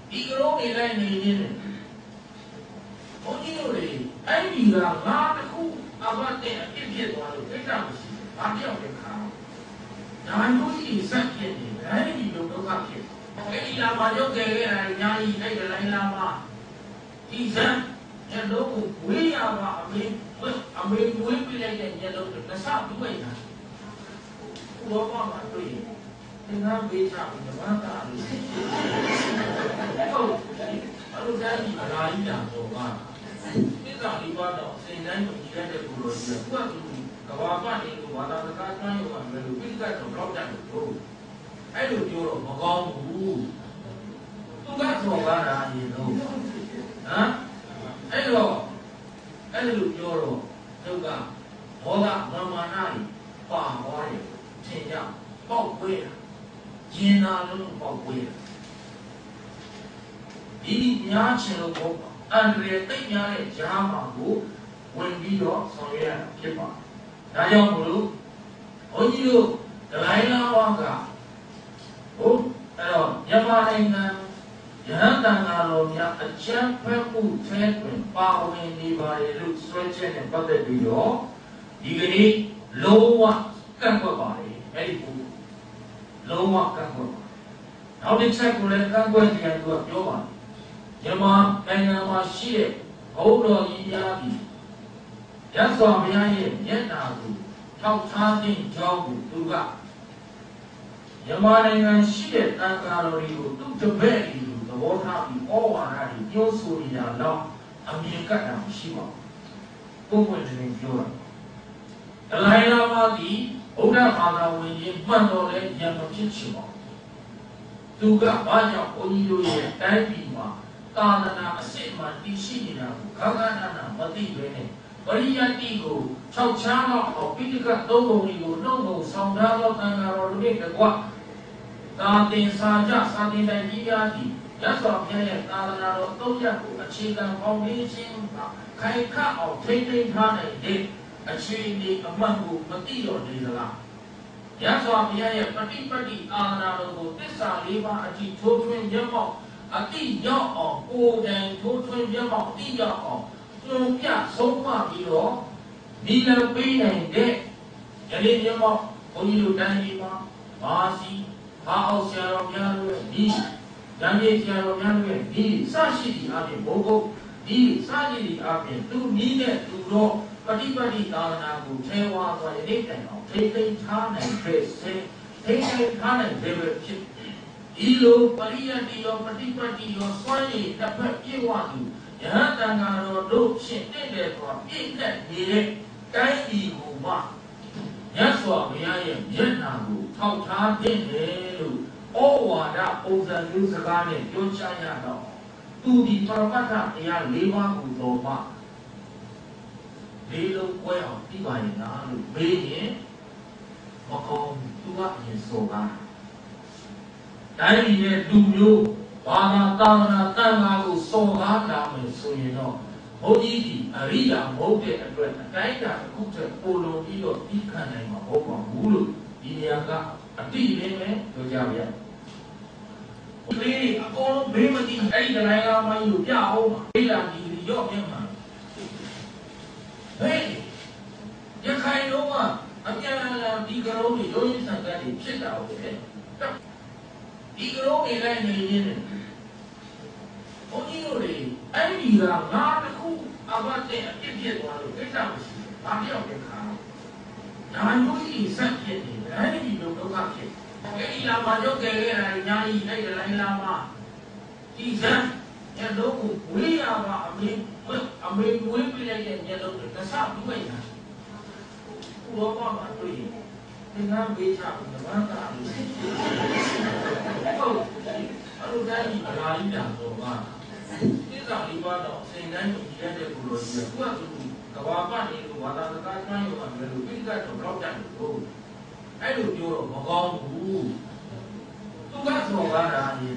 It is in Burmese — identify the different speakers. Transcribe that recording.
Speaker 1: ဒီကရုံးနေလိုက်နေနေတယ်ဘုန်းကြီးတို့တွေအဲ့ဒီကငါတစ်ခုအဘတ်တဲ့အဖြစ်ဖြစ်သွားလို့ကိစ္စမရှိဘူးဘာပြောက်လဲခါဒါမျိုးကြီးစက်ဖြစ်နေတယ်အဲ့ဒီလိုဒုက္ခဖြစ်အဲ့ဒီလာမရုပ်ခဲ့ခဲ့တာညာကြီးအဲ့ဒီလိုင်းလာမဒီစံညလုံးကိုဝေးရပါအမေဝေးပြလိုက်တဲ့ညလုံးကိုနှစ်ဆတွေ့တာဘောပါမှာတွေ့ရင်သင်္ကန်းပေးချပြီးဓမ္မတာလို့ဟုတ်အဲ့လိုတိုင်းအလားကြီးတာတော့ပါသစ္စာလေးပါတော့အစဉ်တိုင်းကိုကြည့်ရတဲ့ပုဂ္ဂိုလ်ကြီးကသူကဘာပတ်နေလို့ဘာသာစကားကျွမ်းရုံကလည်းပြိတ္တတော့တော့တတ်လို့အဲ့လိုပြောတော့မကောင်းဘူးသူကဆိုပါတာရေတော့ဟမ်အဲ့လိုပြောတော့သူကဘောဓမ္မာနာကြီးပါသွားတယ်ထင်ကြပေါက်ကွဲတာကျင်နာလုံးပေါက်ကွဲတာဒီများချင်လို့ပေါ့အန္တရာယ်သိများတဲ့ဂျားမှာကိုဝင်ပြီးတော့ဆောင်ရွက်ရတာဖြစ်ပါတယ်ဒါကြောင့်မို့လို့ဘုန်းကြီးတို့ဒလိုင်းလာဝါကဟုတ်အဲ့တော့မြန်မာနိုင်ငံယဟန်တန်ဃာတော်များအကျဉ်းဖက်မှုထဲတွင်ပါဝင်နေပါတယ်လို့ဆွဲချက်နဲ့ပတ်သက်ပြီးတော့ဒီကနေ့လုံးဝကန့်ကွက်ပါတယ်အဲ့ဒီကိုလုံးဝကန့်ကွက်ပါတယ်နောက်တစ်ချက်ကိုလည်းကန့်ကွက်ကြရသူကပြောပါတယ်မြန်မာနိုင်ငံမှာရှိတဲ့ဘုရားတော်ကြီးများပြီးရသော်ဘုရားရဲ့မျက်နှာကိုထောက်ထားခြင်းကြောင့်သူကမြန်မာနိုင်ငံရှိတဲ့တန်ခါတော်တွေကိုသူ့တပည့်တွေကိုသဘောထားပြီးဩဝါဒတွေပြောဆိုနေတာတော့အမြင်ကတ်တာမရှိပါဘူးပုံမှန်တင်ပြောတာဒလိုင်းလာမသည်ဘုရားဘာသာဝင်ကြီးမှန်တော်လဲဉာဏ်မဖြစ်ချင်ပါဘူးသူကဘာကြောင့်ဘုန်းကြီးတို့ရဲ့တိုင်းပြည်မှာသာသနာအစစ်မှန်တည်ရှိနေတာကိုခါခါနာနာမသိဘဲနဲ့ပရိယတ်တိကို၆ချားတော့အောင်ပိဋကတ်သုံးပုံတွေကိုနှုတ်ကုန်ဆောင်ထားသောသံဃာတော်တို့နဲ့တကွသာသင်္စာကြသာသင်တိုင်ကြီးများသည်ရသော်ဘုရားရဲ့သာသနာတော်သုံးရပ်ကိုအခြေခံဖောင်ဒေးရှင်းကခိုင်ခန့်အောင်ထိန်းသိမ်းထားနိုင်တဲ့အခြေအနေအမှန်ကိုမသိတော့နေသလားရသော်ဘုရားရဲ့ပฏิပတ်တိသာသနာတော်ကိုသစ္စာလေးပါးအထိထိုးထွင်းရမောက်အတိရောက်အောင်ကိုယ်တိုင်ထိုးထွင်းရမောက်အတိရောက်အောင်ပြုံးပြဆုံးမပြီးတော့ဒီလိုပေးနိုင်တဲ့ယနေ့ရမောက်ဘုန်းကြီးတို့တိုင်းကြီးမှာမာစီဘာအောင်ဆရာတော်များတို့ရဲ့ဒီဉာဏ်ကြီးဆရာတော်များတို့ရဲ့ဒီစရှိသည့်အပြင်ဘုံဘုံဒီစရှိသည့်အပြင်သူနည်းနဲ့သူတော့ပฏิပတ်တိသာသနာကိုထဲဝါသွားယနေ့တိုင်အောင်ထိသိမ်းထားနိုင်ခဲ့စေထိသိမ်းထားနိုင်တယ်ပဲဖြစ်ဒီလိုပရိယတ်တိရောပฏิပတ်တိရောစွမ်းရည်တစ်ဖက်ပြည့်ဝသူယဟန်တန်ဃာတော်တို့ဖြင့်တင့်တယ်ဆိုတာပြည့်တဲ့နေတဲ့တိုင်းပြည်ကိုမှမြတ်စွာဘုရားရဲ့မျက်နှာကိုထောက်ထားတဲ့လို့ဩဝါဒပုံစံမျိုးစကားနဲ့ပြောချရတော့သူဒီပရမတ္ထတရား၄ပါးကိုတော်မှလေးလုံးကွဲအောင်ပြီးပါရင်လားလို့မေးရင်မကောင်းသူကအရင်စော်ကားတိုင်းပြည်ရဲ့လူမျိုးဘာသာသာသနာတန်ခါကိုစော်ကားလာမယ်ဆိုရင်တော့ဘုန်းကြီးဒီအရိယာမဟုတ်တဲ့အတွက်အတိုင်းအတာတစ်ခုတည်းပို့လို့ပြီးတော့ပြီးခံနိုင်မှာမဟုတ်ပါဘူးလို့ဒီနေရာကအတိအလင်းပဲပြောကြပါရဲ့ဒီလေးအကုန်လုံးဘေးမတိအဲ့ဒီတိုင်းကမှယူပြအောင်ပါဘေးလာဒီရော့မြတ်မှာဟဲ့ရခိုင်တော့အပြန်လာဒီကရုံးတွေရိုးရင်းဆန်ကန်တွေဖြစ်တာဟုတ်တယ်ဒီကရုံးတွေလည်းနေနေတယ်ဘုန်းကြီးတို့တွေအဲ့ဒီကငါတစ်ခုအဘတ်တဲ့အဖြစ်ဖြစ်သွားလို့ကိစ္စမရှိဘူးဘာပြောက်လဲခါဒါမျိုးကြီးစက်ဖြစ်နေတယ်အဲ့ဒီလိုဒုက္ခဖြစ်အဲ့ဒီလာမရုပ်ခဲ့ခဲ့တာညာကြီးအဲ့ဒီလိုင်းလာမဒီစံညလုံးကိုဝေးရပါအမေဝေးပြလိုက်တဲ့ညလုံးကိုတစ်ဆတွေ့တာဘောပါမှာတွေ့ရင်သင်္ကန်းပေးချပြီးဓမ္မတာလို့ဟုတ်အဲ့လိုတိုင်းအလားကြီးတာတော့ပါသစ္စာလေးပါတော့အစဉ်တိုင်းကိုကြည့်ရတဲ့ပုဂ္ဂိုလ်ကြီးကကဘာပတ်နေလို့ဘာသာစကားကျွမ်းရုံကလည်းပြိတ္တတော့တော့တတ်လို့အဲ့လိုပြောတော့မကောင်းဘူးသူကဆိုကားတာရေ